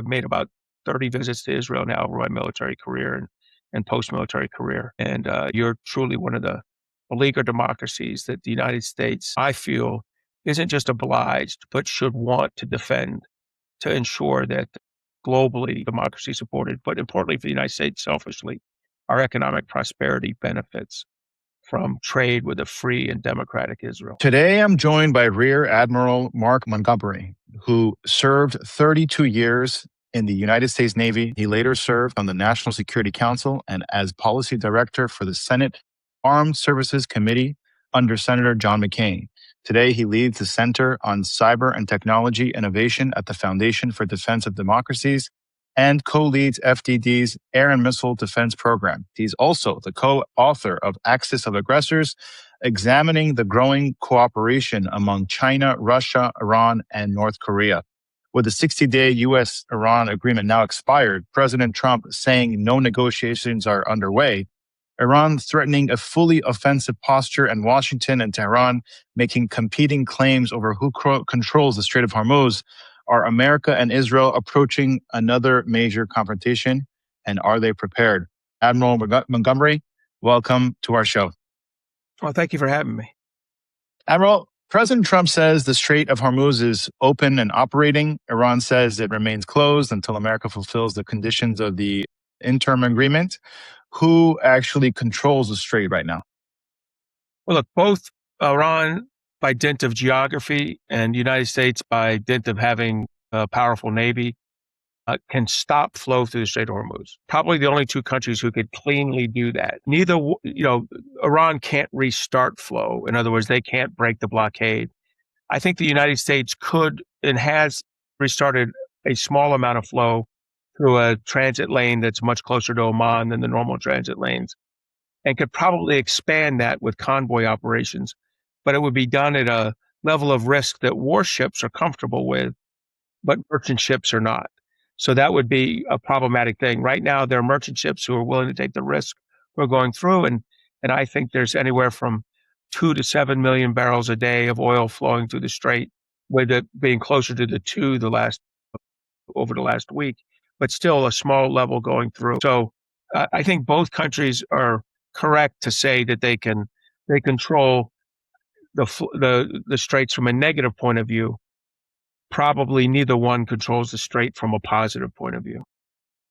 made about 30 visits to Israel now over my military career and post-military career. And you're truly one of the beleaguered democracies that the United States, I feel, isn't just obliged, but should want to defend to ensure that globally democracy is supported, but importantly for the United States, selfishly, our economic prosperity benefits from trade with a free and democratic Israel. Today, I'm joined by Rear Admiral Mark Montgomery, who served 32 years in the United States Navy. He later served on the National Security Council and as policy director for the Senate Armed Services Committee under Senator John McCain. Today, he leads the Center on Cyber and Technology Innovation at the Foundation for Defense of Democracies and co-leads FDD's Air and Missile Defense Program. He's also the co-author of Axis of Aggressors, examining the growing cooperation among China, Russia, Iran, and North Korea. With the 60-day U.S.-Iran agreement now expired, President Trump saying no negotiations are underway, Iran threatening a fully offensive posture, and Washington and Tehran making competing claims over who controls the Strait of Hormuz. Are America and Israel approaching another major confrontation, and are they prepared? Admiral Montgomery, welcome to our show. Well, thank you for having me. Admiral, President Trump says the Strait of Hormuz is open and operating. Iran says it remains closed until America fulfills the conditions of the interim agreement. Who actually controls the strait right now? Well, look, both Iran, by dint of geography, and the United States, by dint of having a powerful navy, can stop flow through the Strait of Hormuz. Probably the only two countries who could cleanly do that. Neither, Iran can't restart flow. In other words, they can't break the blockade. I think the United States could and has restarted a small amount of flow through a transit lane that's much closer to Oman than the normal transit lanes, and could probably expand that with convoy operations. But it would be done at a level of risk that warships are comfortable with, but merchant ships are not. So that would be a problematic thing. Right now, there are merchant ships who are willing to take the risk we're going through, and I think there's anywhere from 2 to 7 million barrels a day of oil flowing through the Strait, with it being closer to the 2 over the last week, but still a small level going through. So I think both countries are correct to say that they control the straits from a negative point of view. Probably neither one controls the strait from a positive point of view.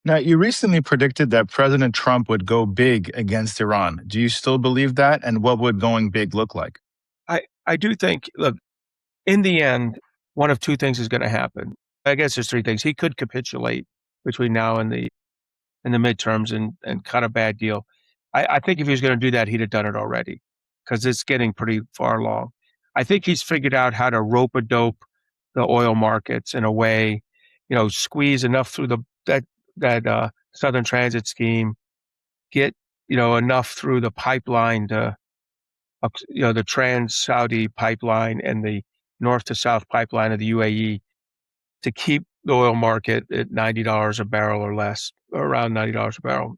Now, you recently predicted that President Trump would go big against Iran. Do you still believe that? And what would going big look like? I do think, look, in the end, one of two things is going to happen. I guess there's three things. He could capitulate between now and the midterms and cut a bad deal. I think if he was going to do that, he'd have done it already, because it's getting pretty far along. I think he's figured out how to rope-a-dope the oil markets in a way, squeeze enough through that Southern Transit scheme, get, enough through the pipeline to, the Trans-Saudi pipeline and the north to south pipeline of the UAE, to keep the oil market at $90 a barrel or less, or around $90 a barrel.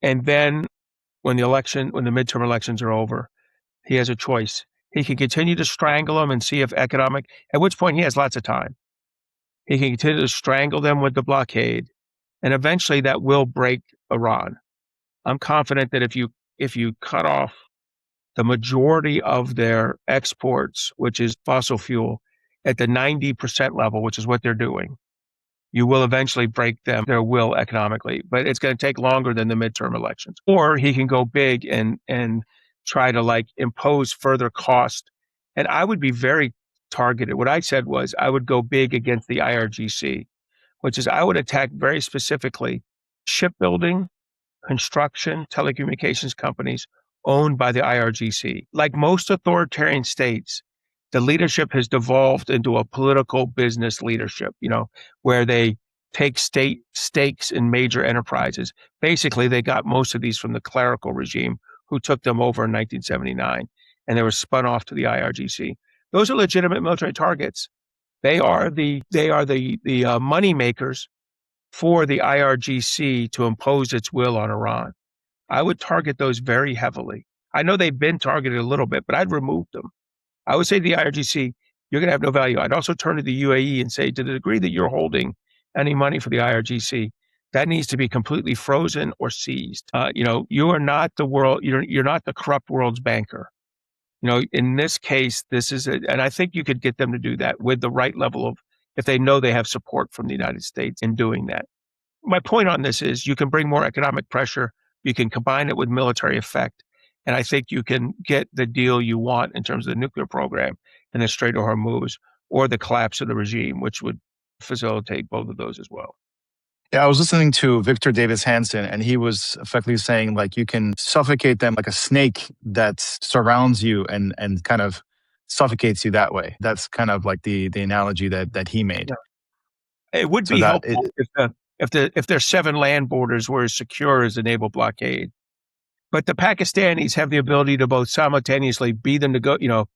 And then when the midterm elections are over, he has a choice. He can continue to strangle them and see if at which point he has lots of time. He can continue to strangle them with the blockade, and eventually that will break Iran. I'm confident that if you cut off the majority of their exports, which is fossil fuel, at the 90% level, which is what they're doing, you will eventually break their will economically. But it's going to take longer than the midterm elections. Or he can go big and try to impose further cost. And I would be very targeted. What I said was I would go big against the IRGC, which is I would attack very specifically shipbuilding, construction, telecommunications companies owned by the IRGC. Like most authoritarian states, the leadership has devolved into a political business leadership, where they take state stakes in major enterprises. Basically, they got most of these from the clerical regime, who took them over in 1979, and they were spun off to the IRGC. Those are legitimate military targets. They are the money makers for the IRGC to impose its will on Iran. I would target those very heavily. I know they've been targeted a little bit, but I'd remove them. I would say to the IRGC, you're going to have no value. I'd also turn to the UAE and say, to the degree that you're holding any money for the IRGC, that needs to be completely frozen or seized. You are not the world. You're not the corrupt world's banker. In this case, this is it, and I think you could get them to do that with the right level of, if they know they have support from the United States in doing that. My point on this is you can bring more economic pressure, you can combine it with military effect, and I think you can get the deal you want in terms of the nuclear program in the Strait of Hormuz or the collapse of the regime, which would facilitate both of those as well. Yeah, I was listening to Victor Davis Hanson, and he was effectively saying like you can suffocate them like a snake that surrounds you and kind of suffocates you that way. That's kind of like the analogy that he made. Yeah. It would So be helpful if their 7 land borders were as secure as the naval blockade. But the Pakistanis have the ability to both simultaneously be the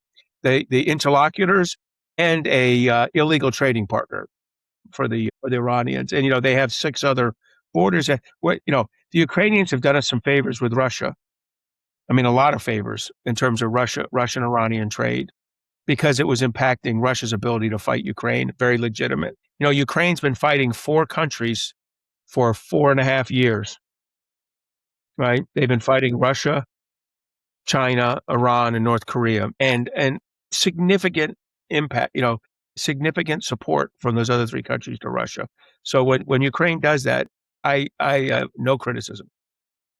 interlocutors and a illegal trading partner for the Iranians. And they have 6 other borders. The Ukrainians have done us some favors with Russia. I mean, a lot of favors in terms of Russian-Iranian trade, because it was impacting Russia's ability to fight Ukraine. Very legitimate. Ukraine's been fighting 4 countries for 4.5 years, right? They've been fighting Russia, China, Iran, and North Korea, and significant impact, significant support from those other 3 countries to Russia. So when Ukraine does that, I have no criticism.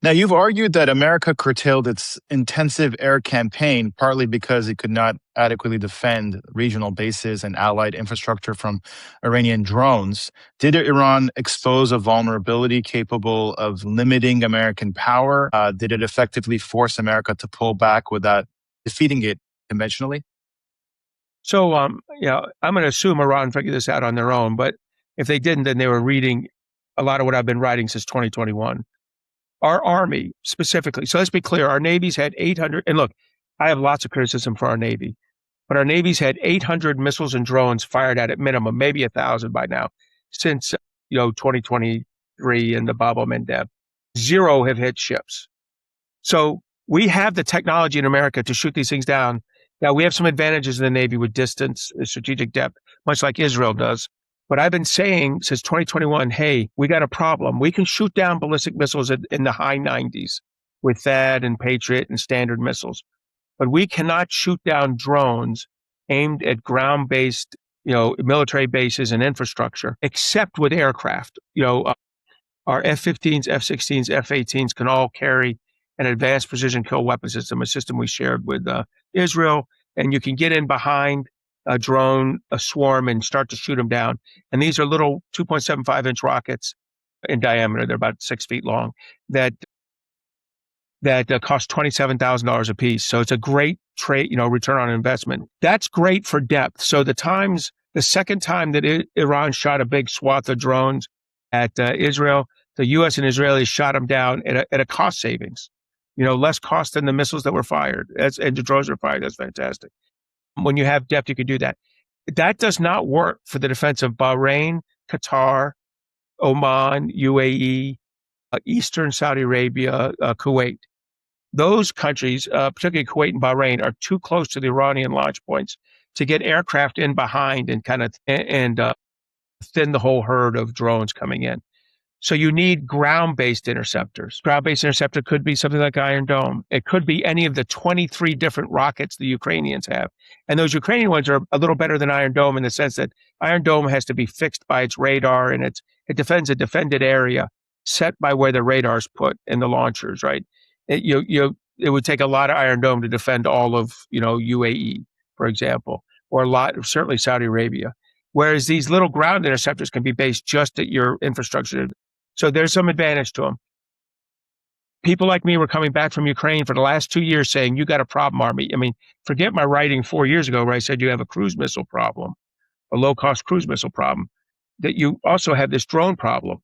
Now, you've argued that America curtailed its intensive air campaign partly because it could not adequately defend regional bases and allied infrastructure from Iranian drones. Did Iran expose a vulnerability capable of limiting American power? Did it effectively force America to pull back without defeating it conventionally? So, I'm going to assume Iran figured this out on their own, but if they didn't, then they were reading a lot of what I've been writing since 2021. Our Army specifically, so let's be clear, our Navy's had 800, and look, I have lots of criticism for our Navy, but our Navy's had 800 missiles and drones fired at minimum, maybe 1,000 by now, since 2023 and the Bab el-Mandeb. 0 have hit ships. So we have the technology in America to shoot these things down. Now, we have some advantages in the Navy with distance, strategic depth, much like Israel does. But I've been saying since 2021, hey, we got a problem. We can shoot down ballistic missiles in the high 90s with THAAD and Patriot and Standard missiles. But we cannot shoot down drones aimed at ground-based, military bases and infrastructure, except with aircraft. Our F-15s, F-16s, F-18s can all carry an advanced precision kill weapon system, a system we shared with Israel, and you can get in behind a drone, a swarm, and start to shoot them down. And these are little 2.75-inch rockets in diameter. They're about 6 feet long that cost $27,000 a piece. So it's a great trade, return on investment. That's great for depth. So the second time that Iran shot a big swath of drones at Israel, the U.S. and Israelis shot them down at a cost savings. Less cost than the missiles that were fired, and the drones were fired. That's fantastic. When you have depth, you can do that. That does not work for the defense of Bahrain, Qatar, Oman, UAE, Eastern Saudi Arabia, Kuwait. Those countries, particularly Kuwait and Bahrain, are too close to the Iranian launch points to get aircraft in behind and kind of thin the whole herd of drones coming in. So you need ground-based interceptors. Ground-based interceptor could be something like Iron Dome. It could be any of the 23 different rockets the Ukrainians have. And those Ukrainian ones are a little better than Iron Dome in the sense that Iron Dome has to be fixed by its radar, and it defends a defended area set by where the radar's put and the launchers, right? It would take a lot of Iron Dome to defend all of, UAE, for example, or certainly Saudi Arabia. Whereas these little ground interceptors can be based just at your infrastructure. So there's some advantage to them. People like me were coming back from Ukraine for the last 2 years saying, you got a problem, Army. I mean, forget my writing 4 years ago where I said you have a cruise missile problem, a low-cost cruise missile problem, that you also have this drone problem.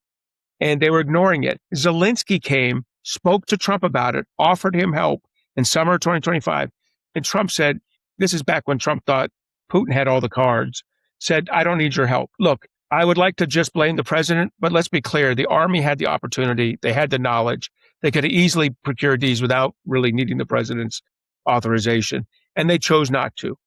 And they were ignoring it. Zelensky came, spoke to Trump about it, offered him help in summer of 2025. And Trump said, this is back when Trump thought Putin had all the cards, said, I don't need your help. Look, I would like to just blame the president, but let's be clear. The Army had the opportunity. They had the knowledge. They could have easily procured these without really needing the president's authorization, and they chose not to.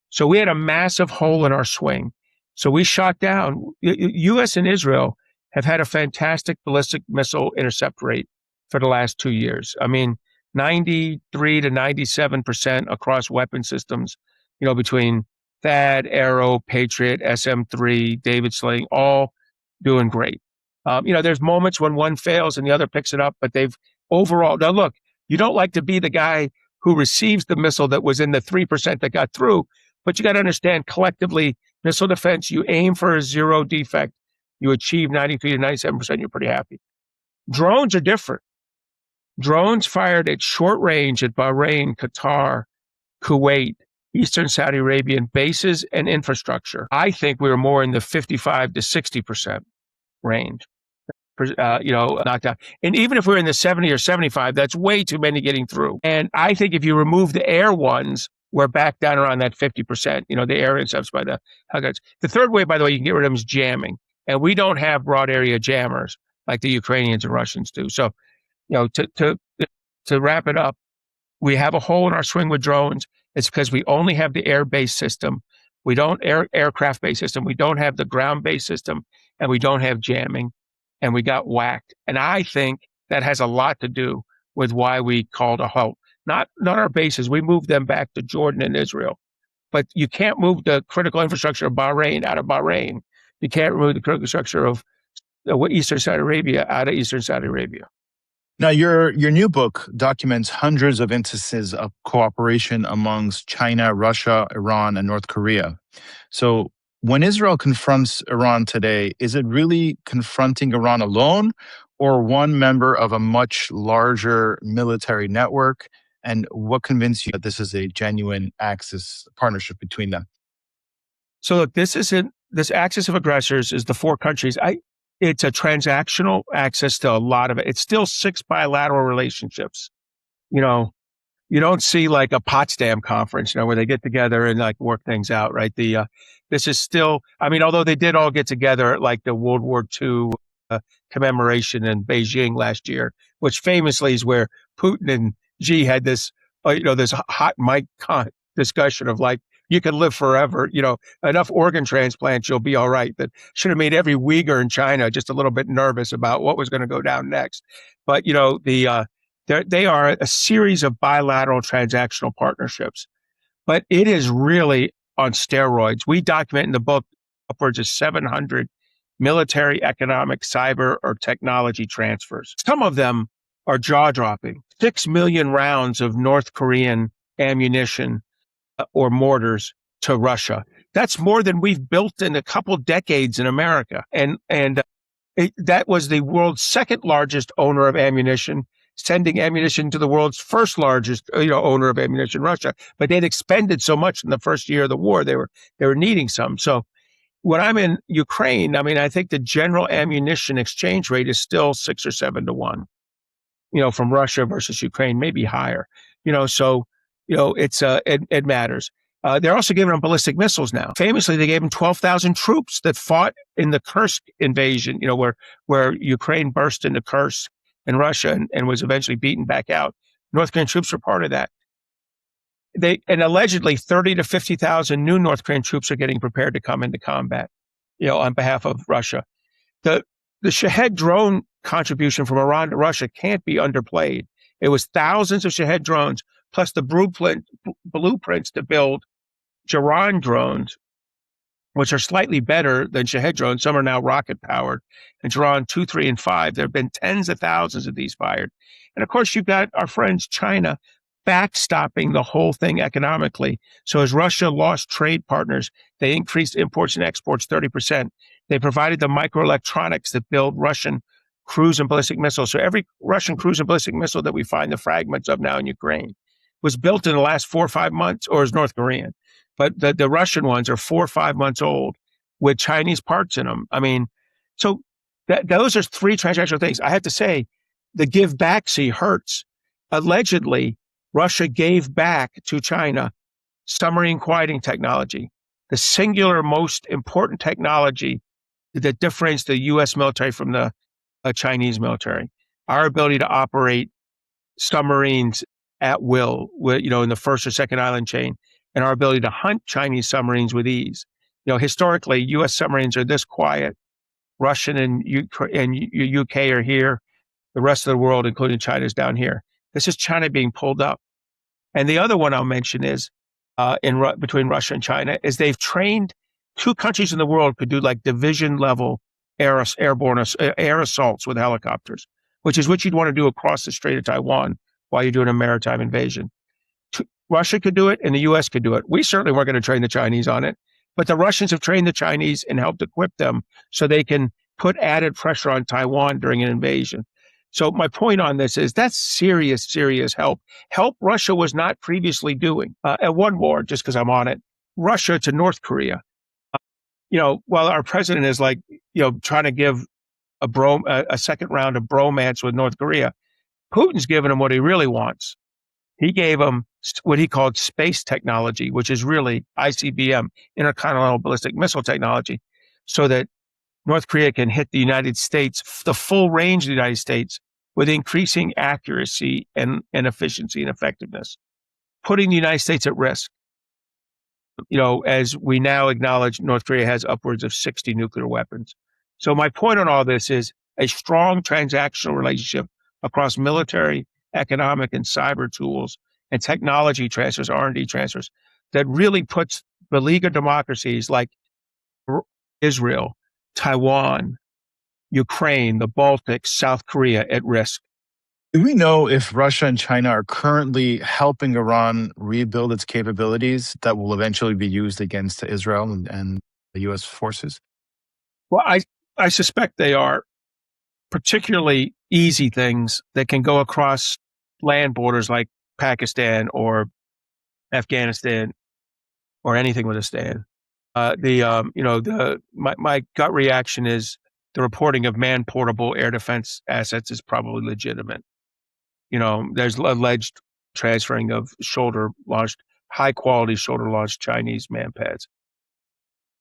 So we had a massive hole in our swing. So we shot down, U.S. and Israel have had a fantastic ballistic missile intercept rate for the last 2 years. I mean, 93 to 97% across weapon systems, between THAAD, Arrow, Patriot, SM-3, David Sling, all doing great. There's moments when one fails and the other picks it up, but they've overall, now look, you don't like to be the guy who receives the missile that was in the 3% that got through, but you got to understand collectively, missile defense, you aim for a zero defect, you achieve 93 to 97%, you're pretty happy. Drones are different. Drones fired at short range at Bahrain, Qatar, Kuwait, Eastern Saudi Arabian bases and infrastructure. I think we were more in the 55 to 60% range, knocked out. And even if we're in the 70 or 75, that's way too many getting through. And I think if you remove the air ones, we're back down around that 50%, the air intercepts by the Hellguns. The third way, by the way, you can get rid of them is jamming. And we don't have broad area jammers like the Ukrainians and Russians do. So, to wrap it up, we have a hole in our swing with drones. It's because we only have the air-based system. We don't aircraft-based system. We don't have the ground-based system, and we don't have jamming, and we got whacked. And I think that has a lot to do with why we called a halt. Not our bases. We moved them back to Jordan and Israel. But you can't move the critical infrastructure of Bahrain out of Bahrain. You can't remove the critical infrastructure of Eastern Saudi Arabia out of Eastern Saudi Arabia. Now, your new book documents hundreds of instances of cooperation amongst China, Russia, Iran, and North Korea. So when Israel confronts Iran today, is it really confronting Iran alone or one member of a much larger military network? And what convinced you that this is a genuine Axis partnership between them? So look, this axis of aggressors is the four countries. It's a transactional access to a lot of it. It's still 6 bilateral relationships. You don't see like a Potsdam conference, where they get together and like work things out, right? This is still, although they did all get together at like the World War II commemoration in Beijing last year, which famously is where Putin and Xi had this, this hot mic discussion of like, you can live forever, enough organ transplants, you'll be all right. That should have made every Uyghur in China just a little bit nervous about what was going to go down next. But, they are a series of bilateral transactional partnerships, but it is really on steroids. We document in the book upwards of 700 military, economic, cyber, or technology transfers. Some of them are jaw-dropping. 6 million rounds of North Korean ammunition or mortars to Russia. That's more than we've built in a couple decades in America. And that was the world's second largest owner of ammunition, sending ammunition to the world's first largest, owner of ammunition, Russia. But they'd expended so much in the first year of the war, they were needing some. So when I'm in Ukraine, I think the general ammunition exchange rate is still 6 or 7 to 1, from Russia versus Ukraine, maybe higher, so, it matters. They're also giving them ballistic missiles now. Famously, they gave them 12,000 troops that fought in the Kursk invasion, where Ukraine burst into Kursk in Russia and was eventually beaten back out. North Korean troops were part of that. And allegedly 30 to 50,000 new North Korean troops are getting prepared to come into combat, on behalf of Russia. The Shahed drone contribution from Iran to Russia can't be underplayed. It was thousands of Shahed drones, plus the blueprints to build Jiran drones, which are slightly better than Shahed drones. Some are now rocket-powered. And Jiran 2, 3, and 5, there have been tens of thousands of these fired. And of course, you've got our friends China backstopping the whole thing economically. So as Russia lost trade partners, they increased imports and exports 30%. They provided the microelectronics that build Russian cruise and ballistic missiles. So every Russian cruise and ballistic missile that we find the fragments of now in Ukraine was built in the last 4 or 5 months, or is North Korean. But the Russian ones are 4 or 5 months old with Chinese parts in them. So those are 3 transactional things. I have to say, the give back hurts. Allegedly, Russia gave back to China submarine quieting technology, the singular most important technology that differentiates the U.S. military from the Chinese military. Our ability to operate submarines at will, in the first or second island chain, and our ability to hunt Chinese submarines with ease. Historically, U.S. submarines are this quiet. Russian and UK are here. The rest of the world, including China, is down here. This is China being pulled up. And the other one I'll mention is between Russia and China is they've trained two countries in the world could do like division level air assaults with helicopters, which is what you'd want to do across the Strait of Taiwan while you're doing a maritime invasion. Russia could do it and the US could do it. We certainly weren't going to train the Chinese on it, but the Russians have trained the Chinese and helped equip them so they can put added pressure on Taiwan during an invasion. So my point on this is that's serious, serious help. Help Russia was not previously doing. And one more, just because I'm on it, Russia to North Korea. While our president is trying to give a second round of bromance with North Korea, Putin's given him what he really wants. He gave him what he called space technology, which is really ICBM, intercontinental ballistic missile technology, so that North Korea can hit the United States, the full range of the United States, with increasing accuracy and efficiency and effectiveness, putting the United States at risk. As we now acknowledge, North Korea has upwards of 60 nuclear weapons. So my point on all this is a strong transactional relationship across military, economic, and cyber tools and technology transfers, R&D transfers, that really puts the League of Democracies like Israel, Taiwan, Ukraine, the Baltics, South Korea at risk. Do we know if Russia and China are currently helping Iran rebuild its capabilities that will eventually be used against Israel and the U.S. forces? Well, I suspect they are, particularly easy things that can go across land borders like Pakistan or Afghanistan or anything with a stand. My gut reaction is the reporting of man-portable air defense assets is probably legitimate. There's alleged transferring of high-quality shoulder-launched Chinese manpads.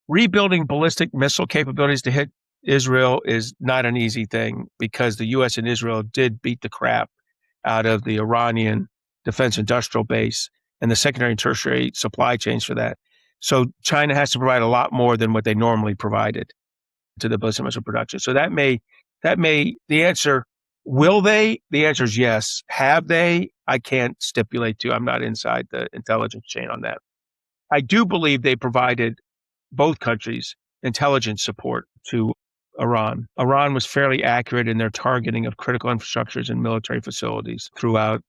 Rebuilding ballistic missile capabilities to hit Israel is not an easy thing because the U.S. and Israel did beat the crap out of the Iranian defense industrial base and the secondary and tertiary supply chains for that. So China has to provide a lot more than what they normally provided to the ballistic missile production. So the answer, will they? The answer is yes. Have they? I can't stipulate to. I'm not inside the intelligence chain on that. I do believe they provided both countries intelligence support to Iran. Iran was fairly accurate in their targeting of critical infrastructures and military facilities throughout,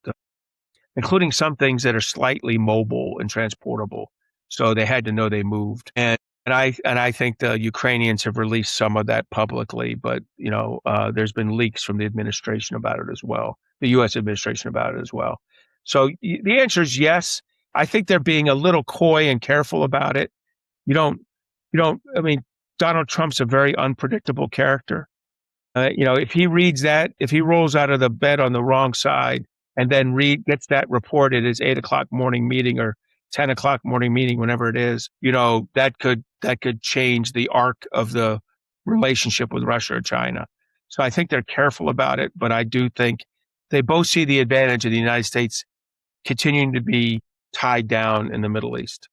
including some things that are slightly mobile and transportable. So they had to know they moved. And I think the Ukrainians have released some of that publicly, but there's been leaks from the administration about it as well, the U.S. administration about it as well. So the answer is yes. I think they're being a little coy and careful about it. I mean, Donald Trump's a very unpredictable character. If he rolls out of the bed on the wrong side and then gets that report at his 8 o'clock morning meeting or 10 o'clock morning meeting, whenever it is, that could change the arc of the relationship with Russia or China. So I think they're careful about it, but I do think they both see the advantage of the United States continuing to be tied down in the Middle East.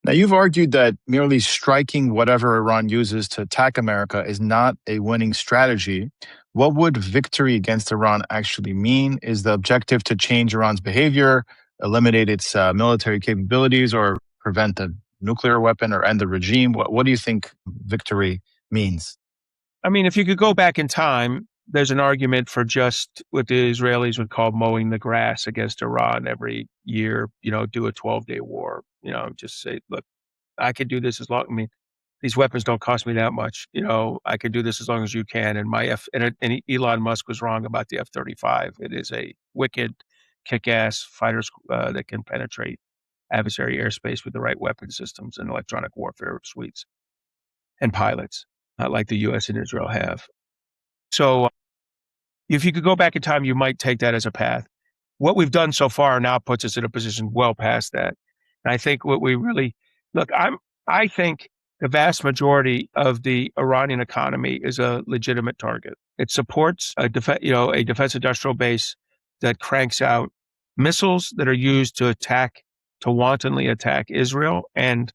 Now, you've argued that merely striking whatever Iran uses to attack America is not a winning strategy. What would victory against Iran actually mean? Is the objective to change Iran's behavior, eliminate its military capabilities, or prevent a nuclear weapon or end the regime? What do you think victory means? I mean, if you could go back in time, there's an argument for just what the Israelis would call mowing the grass against Iran every year, do a 12-day war, just say, look, I could do this these weapons don't cost me that much. I could do this as long as you can. And Elon Musk was wrong about the F-35. It is a wicked, kick-ass fighter that can penetrate adversary airspace with the right weapon systems and electronic warfare suites and pilots, like the U.S. and Israel have. So if you could go back in time, you might take that as a path. What we've done so far now puts us in a position well past that. And I think I think the vast majority of the Iranian economy is a legitimate target. It supports a defense industrial base that cranks out missiles that are used to wantonly attack Israel and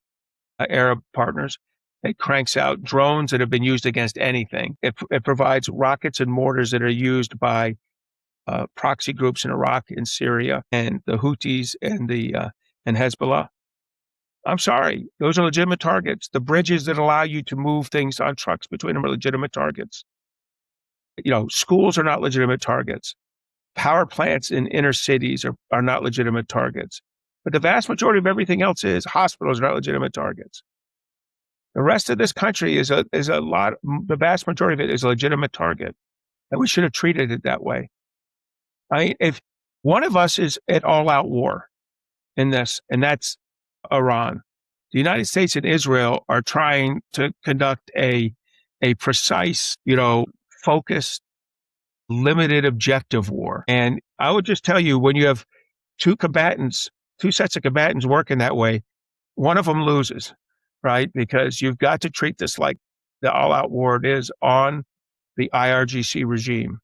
Arab partners. It cranks out drones that have been used against anything. It provides rockets and mortars that are used by proxy groups in Iraq and Syria and the Houthis and Hezbollah. I'm sorry, those are legitimate targets. The bridges that allow you to move things on trucks between them are legitimate targets. Schools are not legitimate targets. Power plants in inner cities are not legitimate targets. But the vast majority of everything else is. Hospitals are not legitimate targets. The rest of this country the vast majority of it is a legitimate target. And we should have treated it that way. If one of us is at all-out war in this, and that's Iran, the United States and Israel are trying to conduct a precise, focused, limited objective war. And I would just tell you, when you have two sets of combatants working that way, one of them loses, right? Because you've got to treat this like the all-out war it is on the IRGC regime.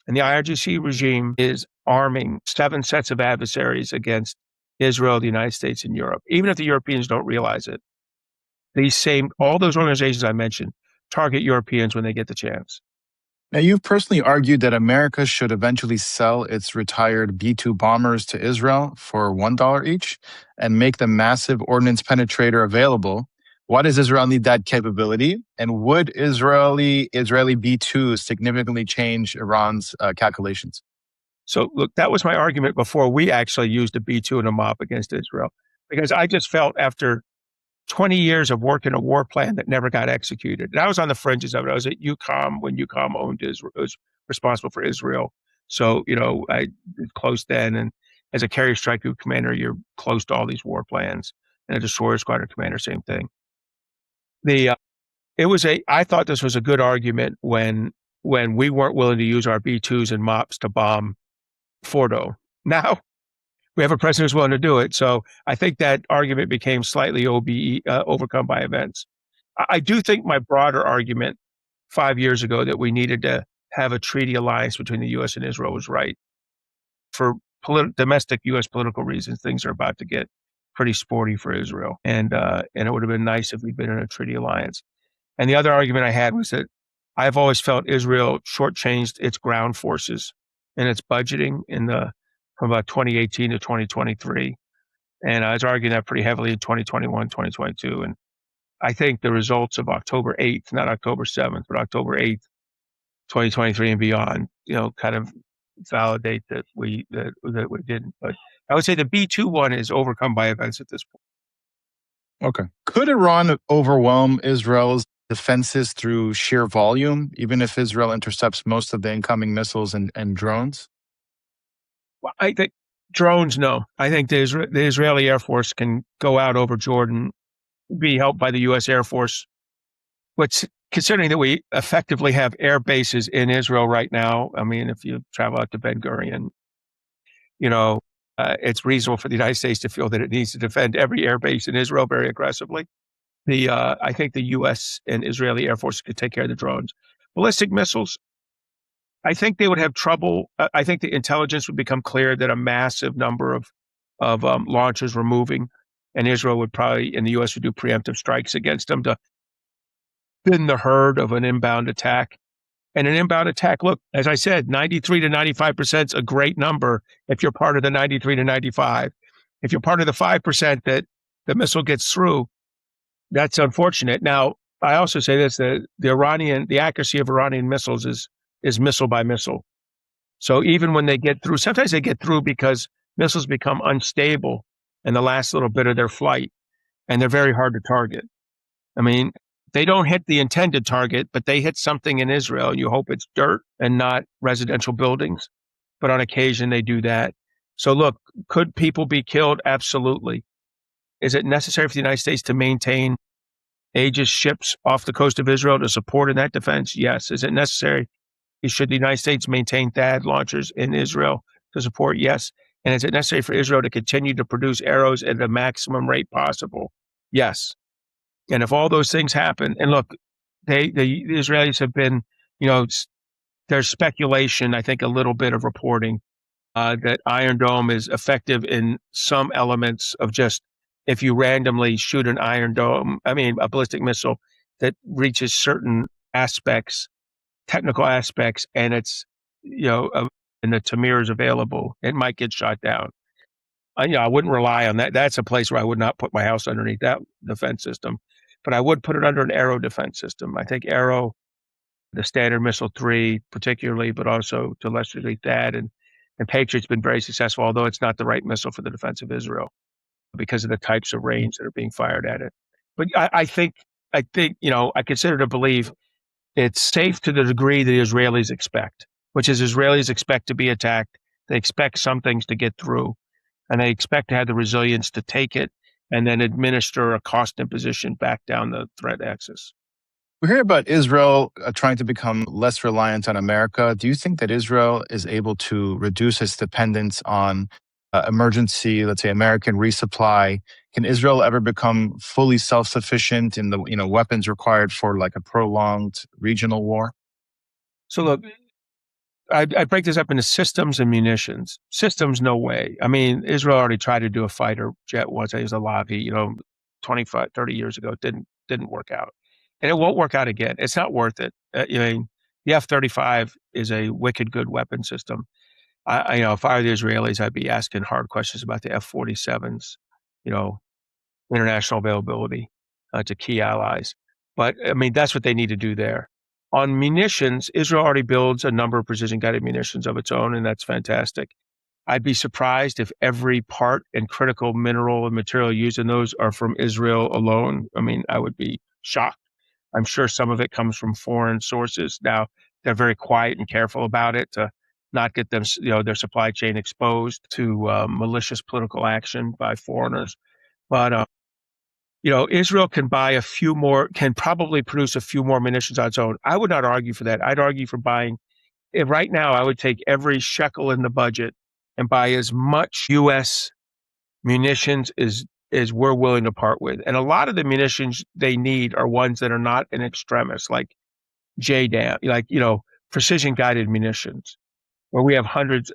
And the IRGC regime is arming 7 sets of adversaries against Israel, the United States, and Europe. Even if the Europeans don't realize it, all those organizations I mentioned target Europeans when they get the chance. Now, you've personally argued that America should eventually sell its retired B-2 bombers to Israel for $1 each and make the massive ordnance penetrator available. Why does Israel need that capability? And would Israeli B-2s significantly change Iran's calculations? So, look, that was my argument before we actually used a B-2 and a MOP against Israel, because I just felt after 20 years of working a war plan that never got executed. And I was on the fringes of it. I was at EUCOM when EUCOM owned Israel, was responsible for Israel. So, I was close then. And as a carrier strike group commander, you're close to all these war plans. And a destroyer squadron commander, same thing. I thought this was a good argument when we weren't willing to use our B-2s and MOPs to bomb Fordo. Now we have a president who's willing to do it. So I think that argument became slightly overcome by events. I do think my broader argument 5 years ago that we needed to have a treaty alliance between the U.S. and Israel was right. For domestic U.S. political reasons, things are about to get pretty sporty for Israel. And it would have been nice if we'd been in a treaty alliance. And the other argument I had was that I've always felt Israel shortchanged its ground forces and its budgeting from about 2018 to 2023. And I was arguing that pretty heavily in 2021, 2022. And I think the results of October 8th, not October 7th, but October 8th, 2023 and beyond, kind of validate that we didn't. But I would say the B-2 one is overcome by events at this point. Okay. Could Iran overwhelm Israel's defenses through sheer volume, even if Israel intercepts most of the incoming missiles and drones? Well, I think drones, no. I think the Israeli Air Force can go out over Jordan, be helped by the U.S. Air Force. Considering that we effectively have air bases in Israel right now, I mean, if you travel out to Ben Gurion, it's reasonable for the United States to feel that it needs to defend every air base in Israel very aggressively. I think the U.S. and Israeli Air Force could take care of the drones. Ballistic missiles, I think they would have trouble. I think the intelligence would become clear that a massive number of launchers were moving, and Israel would probably, and the U.S. would do preemptive strikes against them to thin the herd of an inbound attack. And an inbound attack, look, as I said, 93 to 95% is a great number if you're part of the 93 to 95. If you're part of the 5% that the missile gets through, that's unfortunate. Now, I also say this, the accuracy of Iranian missiles is missile by missile. So even when they get through, sometimes they get through because missiles become unstable in the last little bit of their flight, and they're very hard to target. I mean, they don't hit the intended target, but they hit something in Israel, and you hope it's dirt and not residential buildings. But on occasion, they do that. So look, could people be killed? Absolutely. Is it necessary for the United States to maintain Aegis ships off the coast of Israel to support in that defense? Yes. Is it necessary? Should the United States maintain THAAD launchers in Israel to support? Yes. And is it necessary for Israel to continue to produce arrows at the maximum rate possible? Yes. And if all those things happen, and look, the Israelis have been, there's speculation, I think a little bit of reporting that Iron Dome is effective in some elements of just, if you randomly shoot a ballistic missile that reaches certain aspects, technical aspects, and it's, and the Tamir is available, it might get shot down. I wouldn't rely on that. That's a place where I would not put my house underneath that defense system, but I would put it under an Arrow defense system. I think Arrow, the Standard Missile 3 particularly, but also to a lesser degree THAAD and Patriot's been very successful, although it's not the right missile for the defense of Israel because of the types of range that are being fired at it. But I think, I consider to believe it's safe to the degree the Israelis expect, which is Israelis expect to be attacked. They expect some things to get through, and they expect to have the resilience to take it and then administer a cost imposition back down the threat axis. We hear about Israel trying to become less reliant on America. Do you think that Israel is able to reduce its dependence on emergency, let's say, American resupply? Can Israel ever become fully self-sufficient in the weapons required for like a prolonged regional war? So look, I break this up into systems and munitions. Systems, no way. I mean, Israel already tried to do a fighter jet once. It was a Lavi, 25, 30 years ago. It didn't work out. And it won't work out again. It's not worth it. The F-35 is a wicked good weapon system. If I were the Israelis, I'd be asking hard questions about the F-47s, international availability to key allies. But I mean, that's what they need to do there. On munitions, Israel already builds a number of precision-guided munitions of its own, and that's fantastic. I'd be surprised if every part and critical mineral and material used in those are from Israel alone. I mean, I would be shocked. I'm sure some of it comes from foreign sources. Now, they're very quiet and careful about it to not get them, their supply chain exposed to malicious political action by foreigners. But Israel can can probably produce a few more munitions on its own. I would not argue for that. I'd argue for buying. Right now, I would take every shekel in the budget and buy as much U.S. munitions as we're willing to part with. And a lot of the munitions they need are ones that are not in extremis, like JDAM, precision guided munitions, where we have hundreds,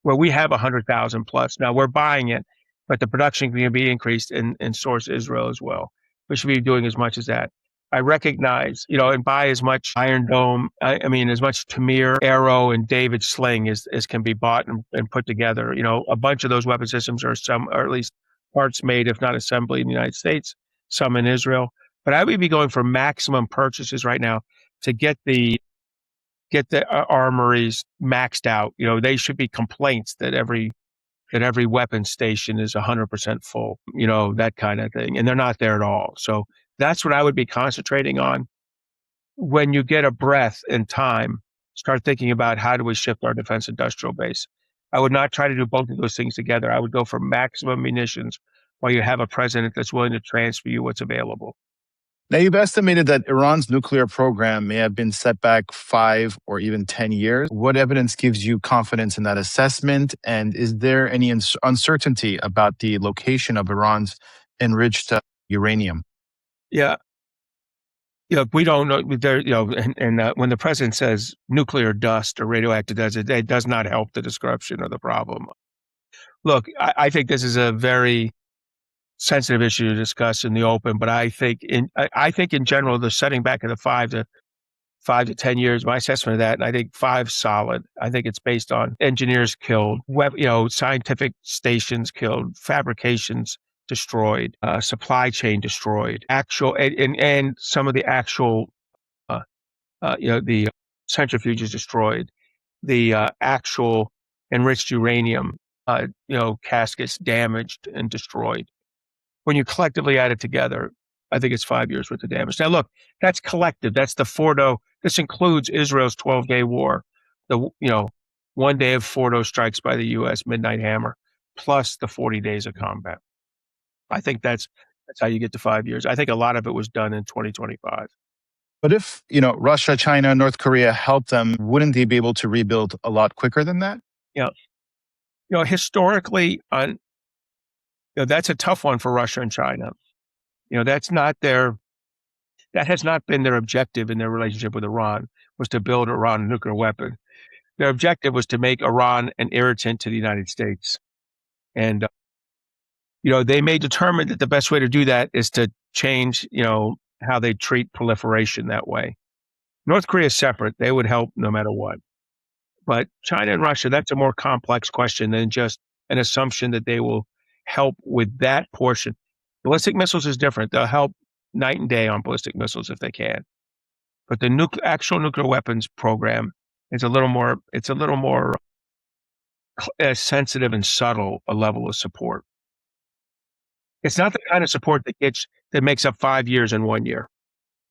where we have 100,000 plus. Now we're buying it, but the production can be increased in source Israel as well. We should be doing as much as that. I recognize, and buy as much Iron Dome, as much Tamir, Arrow, and David Sling as can be bought and put together. A bunch of those weapon systems are at least parts made, if not assembly in the United States, some in Israel. But I would be going for maximum purchases right now to get the armories maxed out. They should be complaints that every weapon station is 100% full, that kind of thing. And they're not there at all. So that's what I would be concentrating on. When you get a breath and time, start thinking about how do we shift our defense industrial base. I would not try to do both of those things together. I would go for maximum munitions while you have a president that's willing to transfer you what's available. Now, you've estimated that Iran's nuclear program may have been set back 5 or even 10 years. What evidence gives you confidence in that assessment? And is there any uncertainty about the location of Iran's enriched uranium? Yeah. We don't know. When the president says nuclear dust or radioactive dust, it does not help the description of the problem. Look, I think this is a very sensitive issue to discuss in the open, but I think in general, the setting back of the 5 to 10 years, my assessment of that, and I think 5 solid. I think it's based on engineers killed, scientific stations killed, fabrications destroyed, supply chain destroyed, and some of the actual, the centrifuges destroyed, the actual enriched uranium, caskets damaged and destroyed. When you collectively add it together, I think it's 5 years worth of damage. Now, look, that's collective. That's the Fordo. This includes Israel's 12-day war, the 1 day of Fordo strikes by the U.S. Midnight Hammer, plus the 40 days of combat. I think that's how you get to 5 years. I think a lot of it was done in 2025. But if Russia, China, North Korea helped them, wouldn't they be able to rebuild a lot quicker than that? Historically, that's a tough one for Russia and China. That has not been their objective in their relationship with Iran, was to build Iran a nuclear weapon. Their objective was to make Iran an irritant to the United States. And, they may determine that the best way to do that is to change, how they treat proliferation that way. North Korea is separate. They would help no matter what. But China and Russia, that's a more complex question than just an assumption that they will help with that portion. Ballistic missiles is different. They'll help night and day on ballistic missiles if they can. But the actual nuclear weapons program is a little more, it's a little more sensitive and subtle a level of support. It's not the kind of support that makes up 5 years in 1 year.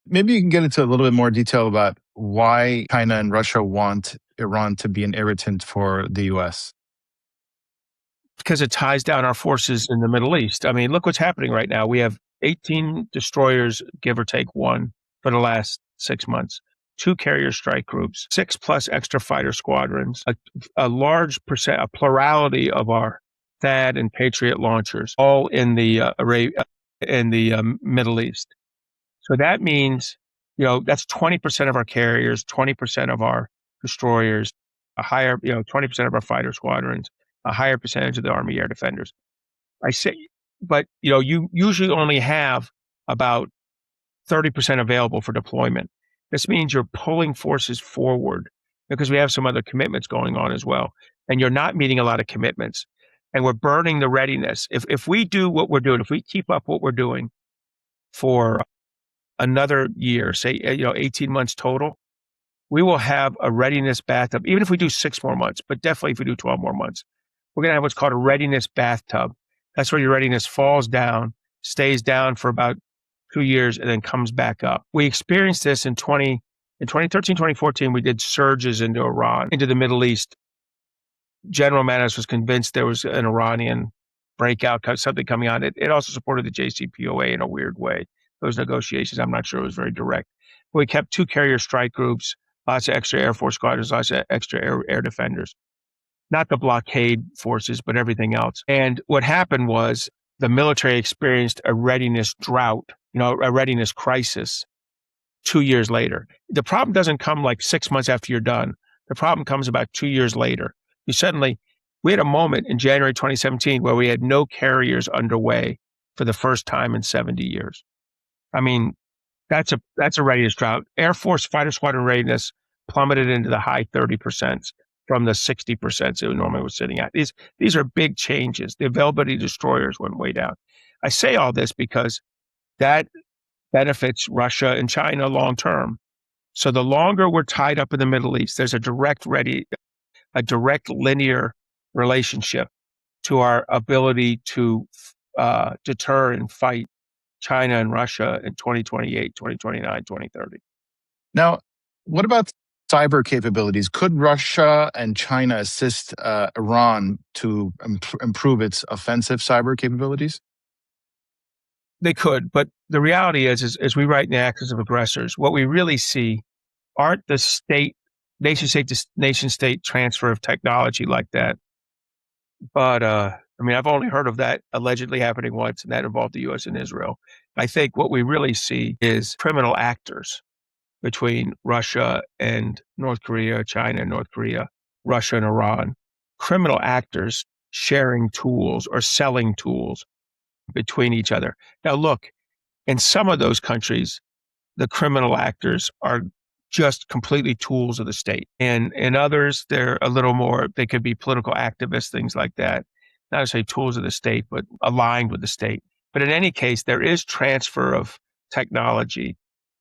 Maybe you can get into a little bit more detail about why China and Russia want Iran to be an irritant for the U.S. Because it ties down our forces in the Middle East. I mean, look what's happening right now. We have 18 destroyers, give or take one, for the last 6 months, 2 carrier strike groups, 6+ extra fighter squadrons, a large percent, a plurality of our THAAD and Patriot launchers, all in the Middle East. So that means, that's 20% of our carriers, 20% of our destroyers, a higher, 20% of our fighter squadrons, a higher percentage of the Army air defenders. I say, but you usually only have about 30% available for deployment. This means you're pulling forces forward because we have some other commitments going on as well. And you're not meeting a lot of commitments. And we're burning the readiness. If we do what we're doing, if we keep up what we're doing for another year, say 18 months total, we will have a readiness bathtub, even if we do 6 more months, but definitely if we do 12 more months. We're going to have what's called a readiness bathtub. That's where your readiness falls down, stays down for about 2 years, and then comes back up. We experienced this in 2013, 2014. We did surges into Iran, into the Middle East. General Mattis was convinced there was an Iranian breakout, something coming on. It also supported the JCPOA in a weird way. Those negotiations, I'm not sure it was very direct. But we kept 2 carrier strike groups, lots of extra Air Force squadrons, lots of extra air defenders. Not the blockade forces, but everything else. And what happened was the military experienced a readiness drought, a readiness crisis 2 years later. The problem doesn't come like 6 months after you're done. The problem comes about 2 years later. We had a moment in January 2017 where we had no carriers underway for the first time in 70 years. I mean, that's a readiness drought. Air Force fighter squadron readiness plummeted into the high 30% from the 60% it normally was sitting at. These are big changes. The availability of destroyers went way down. I say all this because that benefits Russia and China long term. So the longer we're tied up in the Middle East, there's a direct linear relationship to our ability to deter and fight China and Russia in 2028, 2029, 2030. Now, what about cyber capabilities? Could Russia and China assist Iran to improve its offensive cyber capabilities? They could, but the reality is as we write in the Axis of Aggressors, what we really see aren't the nation-state transfer of technology like that. But I've only heard of that allegedly happening once, and that involved the U.S. and Israel. I think what we really see is criminal actors between Russia and North Korea, China and North Korea, Russia and Iran, criminal actors sharing tools or selling tools between each other. Now, look, in some of those countries, the criminal actors are just completely tools of the state. And in others, they're a little more, they could be political activists, things like that. Not to say tools of the state, but aligned with the state. But in any case, there is transfer of technology,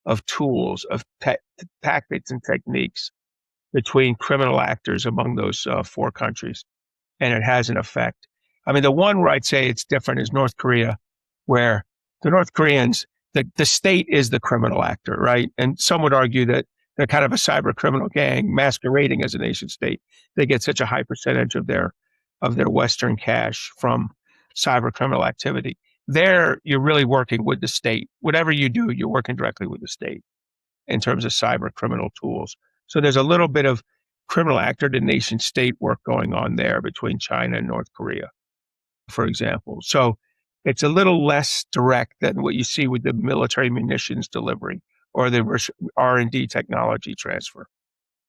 of tools, of tactics and techniques between criminal actors among those 4 countries. And it has an effect. The one where I'd say it's different is North Korea, where the North Koreans, the state is the criminal actor, right? And some would argue that they're kind of a cyber criminal gang masquerading as a nation state. They get such a high percentage of their Western cash from cyber criminal activity. There, you're really working with the state. Whatever you do, you're working directly with the state in terms of cyber criminal tools. So there's a little bit of criminal actor to nation state work going on there between China and North Korea, for example. So it's a little less direct than what you see with the military munitions delivery or the R&D technology transfer.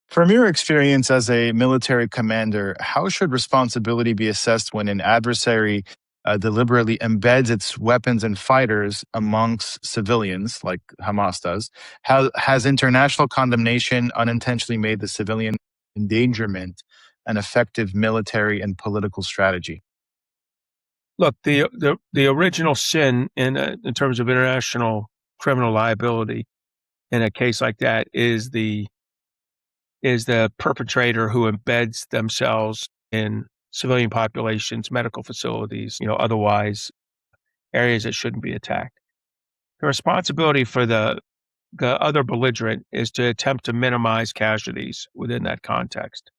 From your experience as a military commander, how should responsibility be assessed when an adversary deliberately embeds its weapons and fighters amongst civilians, like Hamas does, has international condemnation unintentionally made the civilian endangerment an effective military and political strategy? Look, the original sin in terms of international criminal liability in a case like that is the perpetrator who embeds themselves in civilian populations, medical facilities, otherwise areas that shouldn't be attacked. The responsibility for the other belligerent is to attempt to minimize casualties within that context.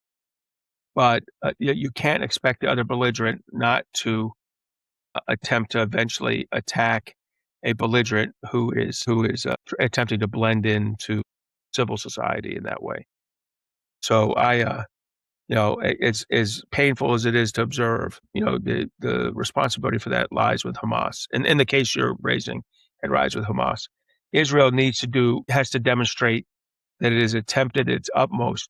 But you can't expect the other belligerent not to attempt to eventually attack a belligerent who is attempting to blend into civil society in that way. So it's as painful as it is to observe. The responsibility for that lies with Hamas. And in the case you're raising, it lies with Hamas. Israel has to demonstrate that it has attempted its utmost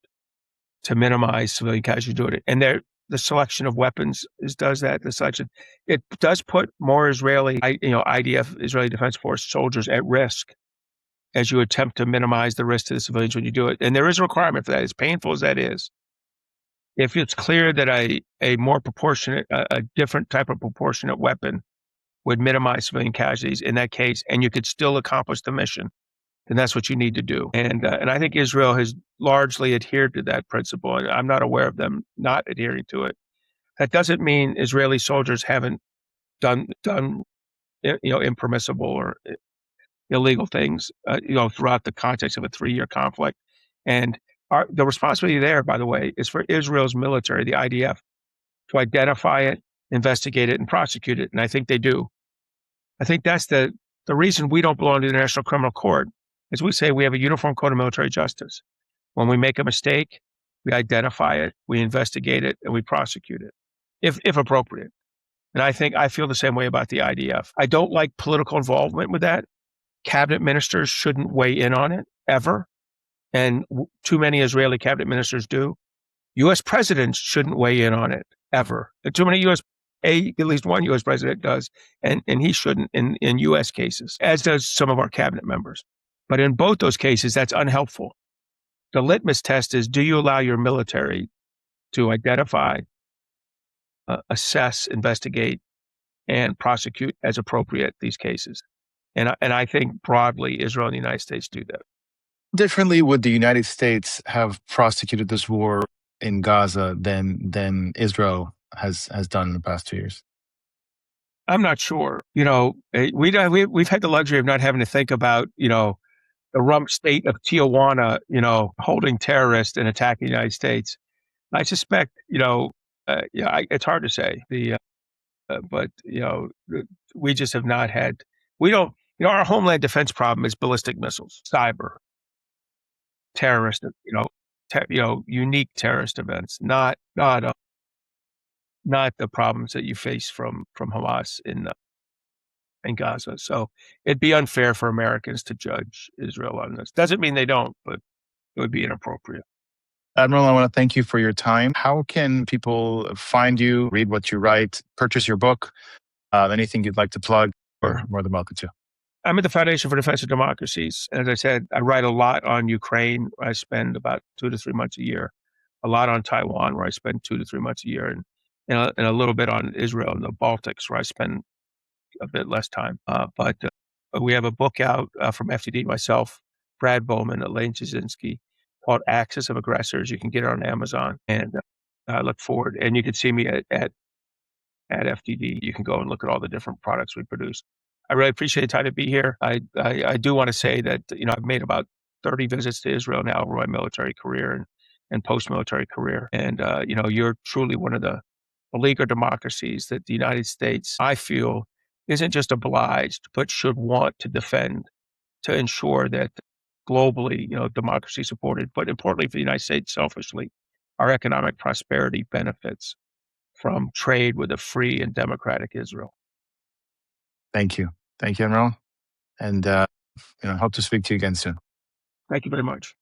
to minimize civilian casualties. And the selection of weapons does that. The selection, it does put more IDF, Israeli Defense Force soldiers at risk as you attempt to minimize the risk to the civilians when you do it. And there is a requirement for that, as painful as that is. If it's clear that a more proportionate, a different type of proportionate weapon would minimize civilian casualties in that case, and you could still accomplish the mission, then that's what you need to do. And I think Israel has largely adhered to that principle. And I'm not aware of them not adhering to it. That doesn't mean Israeli soldiers haven't done impermissible or illegal things throughout the context of a 3-year conflict. And the responsibility there, by the way, is for Israel's military, the IDF, to identify it, investigate it, and prosecute it. And I think they do. I think that's the reason we don't belong to the International Criminal Court. As we say, we have a uniform code of military justice. When we make a mistake, we identify it, we investigate it, and we prosecute it, if appropriate. And I feel the same way about the IDF. I don't like political involvement with that. Cabinet ministers shouldn't weigh in on it, ever. And too many Israeli cabinet ministers do. U.S. presidents shouldn't weigh in on it, ever. Too many at least one U.S. president does, and he shouldn't in U.S. cases, as does some of our cabinet members. But in both those cases, that's unhelpful. The litmus test is, do you allow your military to identify, assess, investigate, and prosecute as appropriate these cases? And I think broadly, Israel and the United States do that. Differently, would the United States have prosecuted this war in Gaza than Israel has done in the past 2 years? I'm not sure. We've had the luxury of not having to think about, the rump state of Tijuana, holding terrorists and attacking the United States. I suspect, it's hard to say. But we just have not had. We don't. Our homeland defense problem is ballistic missiles, cyber, terrorist. Unique terrorist events, not the problems that you face from Hamas in Gaza. So it'd be unfair for Americans to judge Israel on this. Doesn't mean they don't, but it would be inappropriate. Admiral, I want to thank you for your time. How can people find you, read what you write, purchase your book? Anything you'd like to plug, or more than welcome to. I'm at the Foundation for Defense of Democracies. As I said, I write a lot on Ukraine, where I spend about 2 to 3 months a year. A lot on Taiwan, where I spend 2 to 3 months a year, and a little bit on Israel and the Baltics, where I spend a bit less time. But we have a book out from FTD, myself, Brad Bowman, Elaine Jasinski, called Axis of Aggressors. You can get it on Amazon, and I look forward. And you can see me at FTD. You can go and look at all the different products we produce. I really appreciate the time to be here. I do want to say that I've made about 30 visits to Israel now over my military career and post-military career, and you're truly one of the beleaguered democracies that the United States, I feel, isn't just obliged but should want to defend, to ensure that globally, democracy supported, but importantly for the United States, selfishly, our economic prosperity benefits from trade with a free and democratic Israel. Thank you, Admiral, and hope to speak to you again soon. Thank you very much.